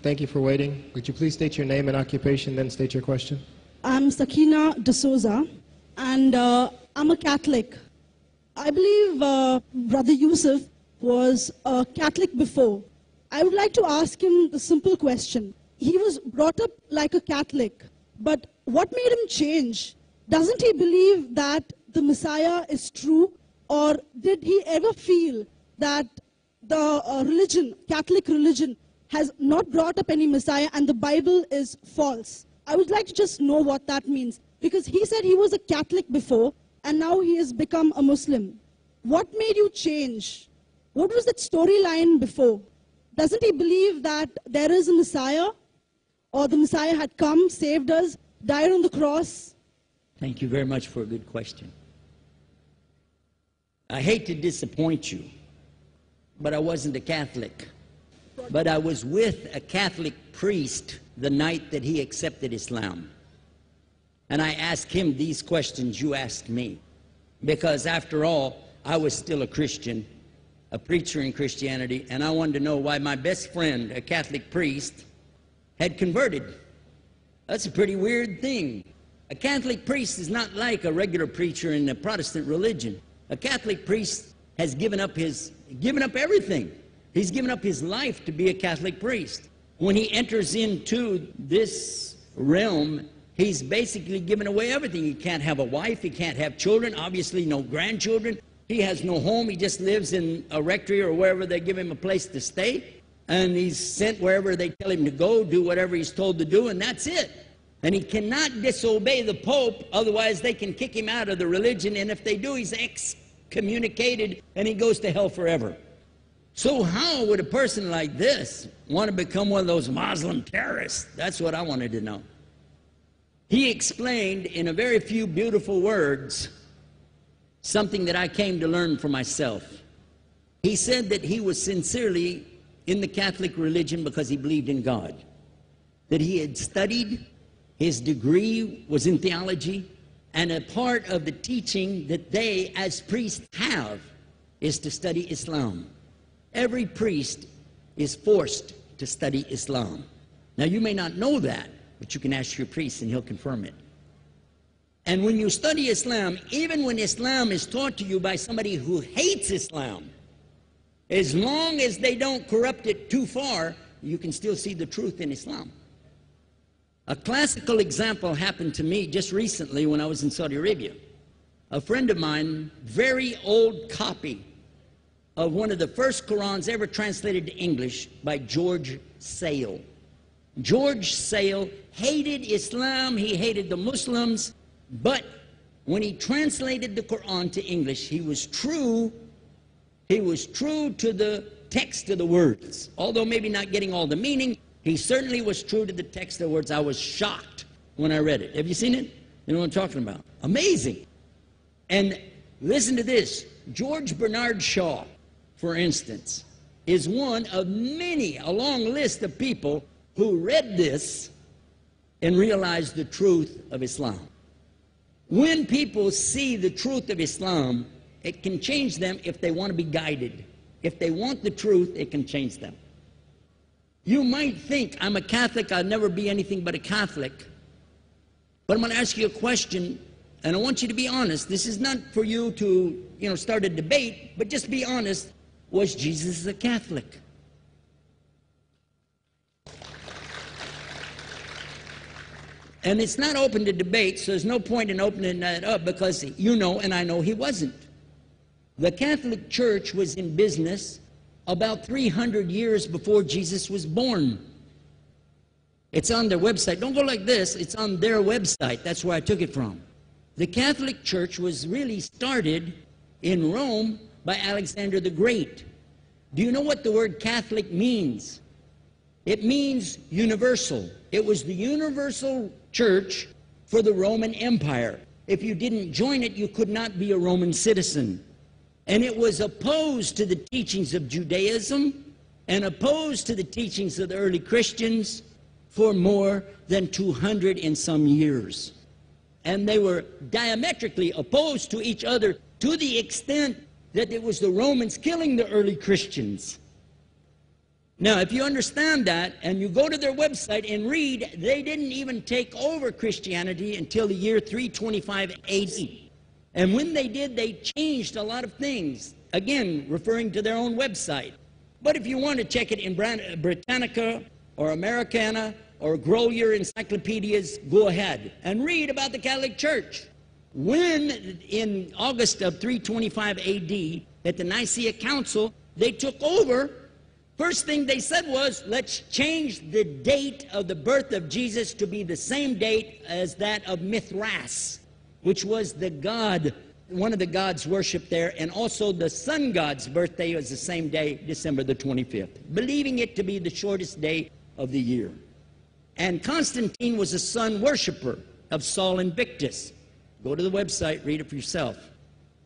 Thank you for waiting. Would you please state your name and occupation, then state your question? I'm Sakina D'Souza, and I'm a Catholic. I believe Brother Yusuf was a Catholic before. I would like to ask him the simple question. He was brought up like a Catholic, but what made him change? Doesn't he believe that the Messiah is true, or did he ever feel that the religion, Catholic religion, has not brought up any Messiah and the Bible is false? I would like to just know what that means, because he said he was a Catholic before and now he has become a Muslim. What made you change? What was that storyline before? Doesn't he believe that there is a Messiah, or the Messiah had come, saved us, died on the cross? Thank you very much for a good question. I hate to disappoint you, but I wasn't a Catholic. But I was with a Catholic priest the night that he accepted Islam. And I asked him these questions you asked me. Because after all, I was still a Christian, a preacher in Christianity, and I wanted to know why my best friend, a Catholic priest, had converted. That's a pretty weird thing. A Catholic priest is not like a regular preacher in the Protestant religion. A Catholic priest has given up everything. He's given up his life to be a Catholic priest. When he enters into this realm, he's basically given away everything. He can't have a wife, he can't have children, obviously no grandchildren. He has no home, he just lives in a rectory or wherever they give him a place to stay. And he's sent wherever they tell him to go, do whatever he's told to do, and that's it. And he cannot disobey the Pope, otherwise they can kick him out of the religion, and if they do, he's excommunicated and he goes to hell forever. So how would a person like this want to become one of those Muslim terrorists? That's what I wanted to know. He explained in a very few beautiful words something that I came to learn for myself. He said that he was sincerely in the Catholic religion because he believed in God, that he had studied, his degree was in theology, and a part of the teaching that they as priests have is to study Islam. Every priest is forced to study Islam. Now you may not know that, but you can ask your priest and he'll confirm it. And when you study Islam, even when Islam is taught to you by somebody who hates Islam, as long as they don't corrupt it too far, you can still see the truth in Islam. A classical example happened to me just recently when I was in Saudi Arabia. A friend of mine, very old copy of one of the first Qurans ever translated to English by George Sale. George Sale hated Islam, he hated the Muslims, but when he translated the Quran to English, he was true to the text of the words. Although maybe not getting all the meaning, he certainly was true to the text of the words. I was shocked when I read it. Have you seen it? You know what I'm talking about? Amazing. And listen to this. George Bernard Shaw, for instance, is one of many, a long list of people who read this and realized the truth of Islam. When people see the truth of Islam, it can change them if they want to be guided. If they want the truth, it can change them. You might think, I'm a Catholic, I'll never be anything but a Catholic. But I'm going to ask you a question, and I want you to be honest. This is not for you to, start a debate, but just be honest. Was Jesus a Catholic? And it's not open to debate, so there's no point in opening that up, because you know and I know he wasn't. The Catholic Church was in business about 300 years before Jesus was born. It's on their website. Don't go like this. It's on their website. That's where I took it from. The Catholic Church was really started in Rome by Alexander the Great. Do you know what the word Catholic means? It means universal. It was the universal church for the Roman Empire. If you didn't join it, you could not be a Roman citizen. And it was opposed to the teachings of Judaism and opposed to the teachings of the early Christians for more than 200 and some years. And they were diametrically opposed to each other to the extent that it was the Romans killing the early Christians. Now, if you understand that, and you go to their website and read, they didn't even take over Christianity until the year 325 AD. And when they did, they changed a lot of things, again, referring to their own website. But if you want to check it in Britannica or Americana or grow your encyclopedias, go ahead and read about the Catholic Church. When, in August of 325 AD, at the Nicaea Council, they took over, first thing they said was, let's change the date of the birth of Jesus to be the same date as that of Mithras, which was the god, one of the gods worshipped there, and also the sun god's birthday was the same day, December the 25th, believing it to be the shortest day of the year. And Constantine was a sun worshiper of Sol Invictus. Go to the website, read it for yourself.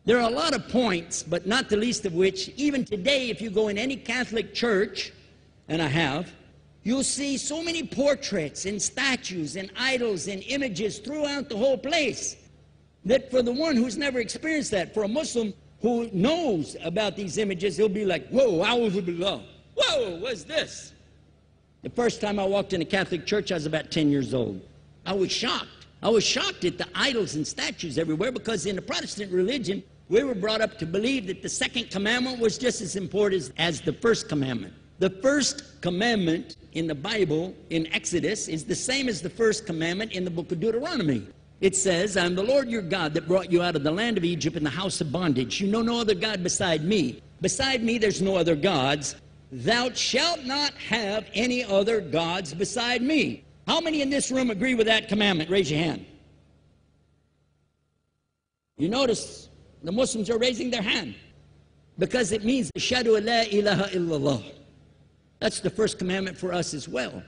There are a lot of points, but not the least of which, even today, if you go in any Catholic church, and I have, you'll see so many portraits and statues and idols and images throughout the whole place that for the one who's never experienced that, for a Muslim who knows about these images, he'll be like, whoa, a'udhu billah. Whoa, what's this? The first time I walked in a Catholic church, I was about 10 years old. I was shocked. I was shocked at the idols and statues everywhere, because in the Protestant religion, we were brought up to believe that the second commandment was just as important as the first commandment. The first commandment in the Bible, in Exodus, is the same as the first commandment in the book of Deuteronomy. It says, I am the Lord your God that brought you out of the land of Egypt in the house of bondage. You know no other God beside me. Beside me there's no other gods. Thou shalt not have any other gods beside me. How many in this room agree with that commandment? Raise your hand. You notice the Muslims are raising their hand because it means Ashhadu la ilaha illallah. That's the first commandment for us as well.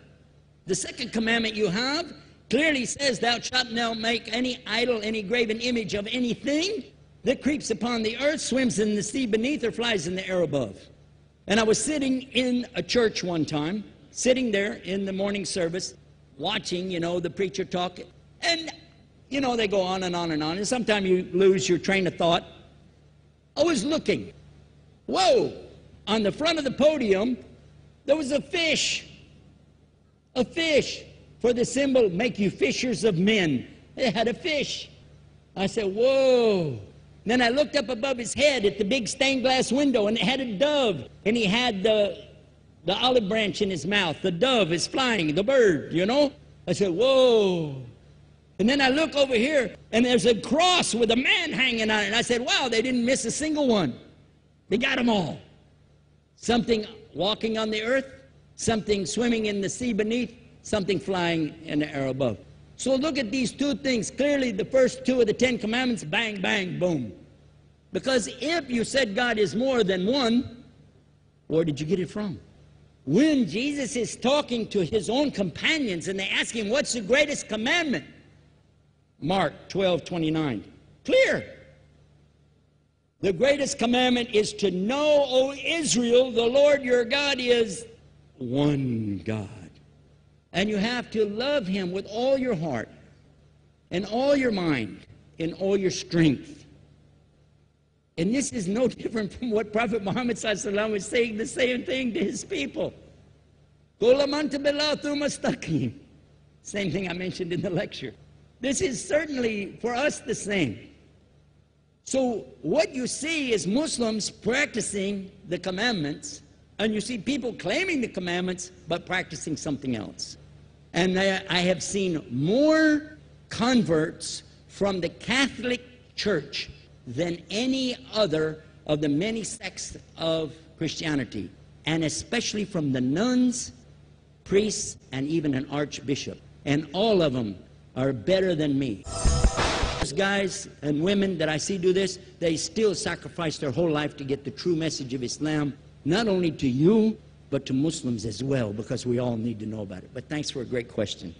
The second commandment you have clearly says, thou shalt not make any idol, any graven image of anything that creeps upon the earth, swims in the sea beneath, or flies in the air above. And I was sitting in a church one time, sitting there in the morning service, watching, the preacher talk, and, they go on and on and on, and sometimes you lose your train of thought. I was looking. Whoa! On the front of the podium, there was a fish. A fish. For the symbol, make you fishers of men. They had a fish. I said, whoa. Then I looked up above his head at the big stained glass window, and it had a dove, and he had the olive branch in his mouth. The dove is flying, the bird, I said, whoa. And then I look over here, and there's a cross with a man hanging on it. And I said, wow, they didn't miss a single one. They got them all. Something walking on the earth, something swimming in the sea beneath, something flying in the air above. So look at these two things. Clearly, the first two of the 10 commandments, bang, bang, boom. Because if you said God is more than one, where did you get it from? When Jesus is talking to his own companions and they ask him, what's the greatest commandment? Mark 12:29. Clear. The greatest commandment is to know, O Israel, the Lord your God is one God. And you have to love him with all your heart and all your mind and all your strength. And this is no different from what Prophet Muhammad ﷺ was saying, the same thing to his people. Same thing I mentioned in the lecture. This is certainly for us the same. So what you see is Muslims practicing the commandments, and you see people claiming the commandments but practicing something else. And I have seen more converts from the Catholic Church than any other of the many sects of Christianity, and especially from the nuns, priests, and even an archbishop. And all of them are better than me. Those guys and women that I see do this, they still sacrifice their whole life to get the true message of Islam, not only to you, but to Muslims as well, because we all need to know about it. But thanks for a great question.